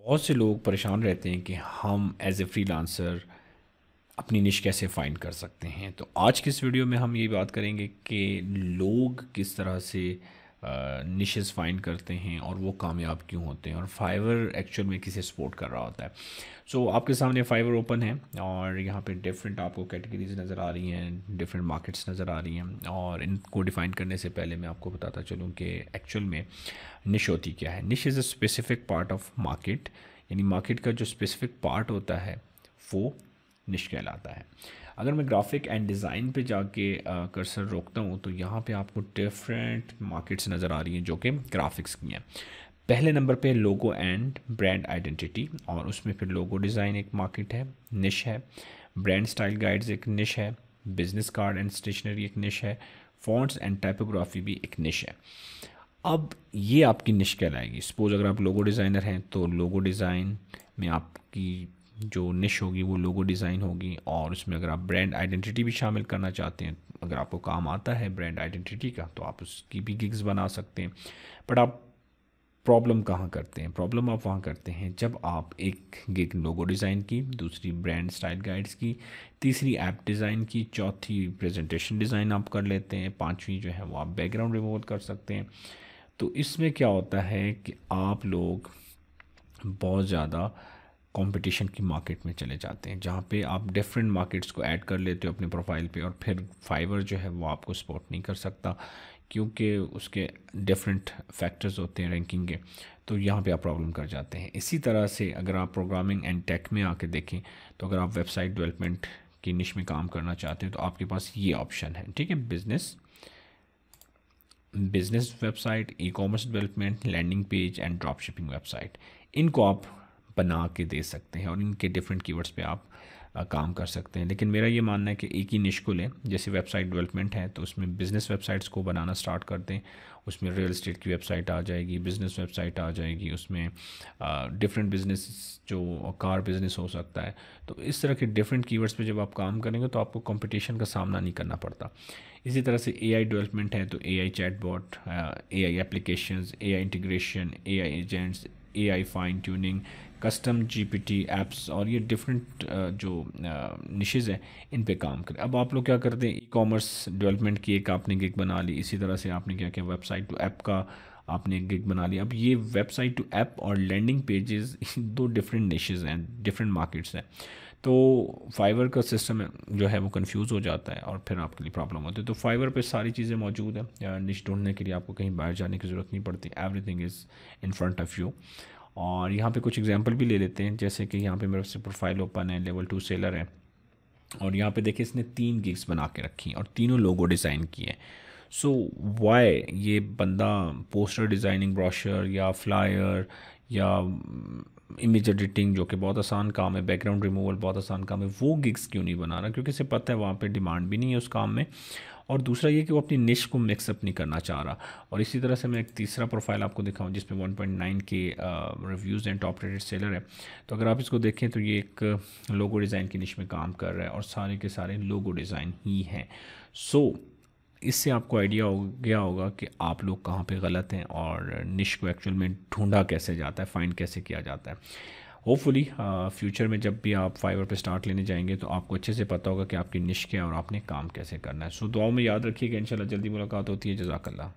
बहुत से लोग परेशान रहते हैं कि हम एज ए फ्रीलांसर अपनी निश कैसे फाइंड कर सकते हैं। तो आज की इस वीडियो में हम ये बात करेंगे कि लोग किस तरह से निशेस फाइंड करते हैं और वो कामयाब क्यों होते हैं और फाइवर एक्चुअल में किसे सपोर्ट कर रहा होता है। सो आपके सामने फाइवर ओपन है और यहाँ पे डिफरेंट आपको कैटेगरीज नज़र आ रही हैं, डिफरेंट मार्केट्स नज़र आ रही हैं। और इनको डिफ़ाइन करने से पहले मैं आपको बताता चलूँ कि एक्चुअल में निश होती क्या है। निश is a specific part of market, यानी मार्केट का जो स्पेसिफिक पार्ट होता है वो निश कहलाता है। अगर मैं ग्राफिक एंड डिज़ाइन पे जाके कर्सर रोकता हूँ तो यहाँ पे आपको डिफरेंट मार्केट्स नज़र आ रही हैं जो कि ग्राफिक्स की हैं। पहले नंबर पे लोगो एंड ब्रांड आइडेंटिटी, और उसमें फिर लोगो डिज़ाइन एक मार्केट है, निश है। ब्रांड स्टाइल गाइड्स एक निश है। बिजनेस कार्ड एंड स्टेशनरी एक निश है। फॉन्ट्स एंड टाइपोग्राफी भी एक निश है। अब ये आपकी निश कहलाएगी। सपोज अगर आप लोगो डिज़ाइनर हैं तो लोगो डिज़ाइन में आपकी जो निश होगी वो लोगो डिज़ाइन होगी। और उसमें अगर आप ब्रांड आइडेंटिटी भी शामिल करना चाहते हैं, अगर आपको काम आता है ब्रांड आइडेंटिटी का, तो आप उसकी भी गिग्स बना सकते हैं। बट आप प्रॉब्लम कहाँ करते हैं? प्रॉब्लम आप वहाँ करते हैं जब आप एक गिग लोगो डिज़ाइन की, दूसरी ब्रांड स्टाइल गाइड्स की, तीसरी ऐप डिज़ाइन की, चौथी प्रेजेंटेशन डिज़ाइन आप कर लेते हैं, पांचवी जो है वो आप बैकग्राउंड रिमूव कर सकते हैं। तो इसमें क्या होता है कि आप लोग बहुत ज़्यादा कंपटीशन की मार्केट में चले जाते हैं, जहाँ पे आप डिफरेंट मार्केट्स को ऐड कर लेते हो अपने प्रोफाइल पे, और फिर फाइवर जो है वो आपको सपोर्ट नहीं कर सकता क्योंकि उसके डिफरेंट फैक्टर्स होते हैं रैंकिंग के। तो यहाँ पे आप प्रॉब्लम कर जाते हैं। इसी तरह से अगर आप प्रोग्रामिंग एंड टेक में आके देखें तो अगर आप वेबसाइट डेवलपमेंट की निश में काम करना चाहते हैं तो आपके पास ये ऑप्शन है, ठीक है। Business website, e commerce development, landing page and drop shipping website, इनको आप बना के दे सकते हैं और इनके डिफरेंट कीवर्ड्स पे आप काम कर सकते हैं। लेकिन मेरा ये मानना है कि एक ही निश को लें। जैसे वेबसाइट डेवलपमेंट है तो उसमें बिज़नेस वेबसाइट्स को बनाना स्टार्ट कर दें। उसमें रियल एस्टेट की वेबसाइट आ जाएगी, बिज़नेस वेबसाइट आ जाएगी, उसमें डिफरेंट बिजनेस, जो कार बिज़नेस हो सकता है। तो इस तरह के डिफरेंट कीवर्ड्स पे जब आप काम करेंगे तो आपको कंपटीशन का सामना नहीं करना पड़ता। इसी तरह से एआई डेवलपमेंट है तो AI chatbot, AI applications, AI integration, AI agents, AI fine tuning, custom GPT apps, और ये डिफरेंट जो निशेज़ हैं इन पे काम करें। अब आप लोग क्या करते हैं, ई कॉमर्स डेवलपमेंट की एक आपने गिग बना ली, इसी तरह से आपने क्या किया, वेबसाइट टू ऐप का आपने एक गिग बना लिया। अब ये वेबसाइट टू ऐप और लैंडिंग पेजेस दो डिफरेंट निशेज़ हैं, डिफरेंट मार्केट्स हैं। तो फाइवर का सिस्टम जो है वो कंफ्यूज हो जाता है और फिर आपके लिए प्रॉब्लम होती है। तो फाइवर पे सारी चीज़ें मौजूद हैं। निश ढूंढने के लिए आपको कहीं बाहर जाने की ज़रूरत नहीं पड़ती, everything is in front of you. और यहाँ पे कुछ एग्जांपल भी ले लेते हैं। जैसे कि यहाँ पे मेरे से प्रोफाइल ओपन है, लेवल 2 सेलर है, और यहाँ पे देखिए इसने 3 गिग्स बना के रखी और तीनों लोगो डिज़ाइन किए हैं। सो वाई ये बंदा पोस्टर डिज़ाइनिंग, ब्रोशर या फ्लायर या इमेज एडिटिंग, जो कि बहुत आसान काम है, बैकग्राउंड रिमूवल बहुत आसान काम है, वो गिग्स क्यों नहीं बना रहा? क्योंकि इसे पता है वहाँ पे डिमांड भी नहीं है उस काम में। और दूसरा ये कि वो अपनी निश को मिक्सअप नहीं करना चाह रहा। और इसी तरह से मैं एक तीसरा प्रोफाइल आपको दिखाऊं जिसमें 1.9 के reviews and top rated seller है। तो अगर आप इसको देखें तो ये एक लोगो डिज़ाइन की निश में काम कर रहा है और सारे के सारे लोगो डिज़ाइन ही हैं। सो इससे आपको आइडिया हो गया होगा कि आप लोग कहाँ पे गलत हैं और निश को एक्चुअल में ढूंढा कैसे जाता है, फाइंड कैसे किया जाता है। होपफुली फ्यूचर में जब भी आप फाइवर पे स्टार्ट लेने जाएंगे तो आपको अच्छे से पता होगा कि आपकी निश क्या है और आपने काम कैसे करना है। सो दुआओं में याद रखिएगा। इंशाल्लाह जल्दी मुलाकात होती है। जज़ाकल्लाह।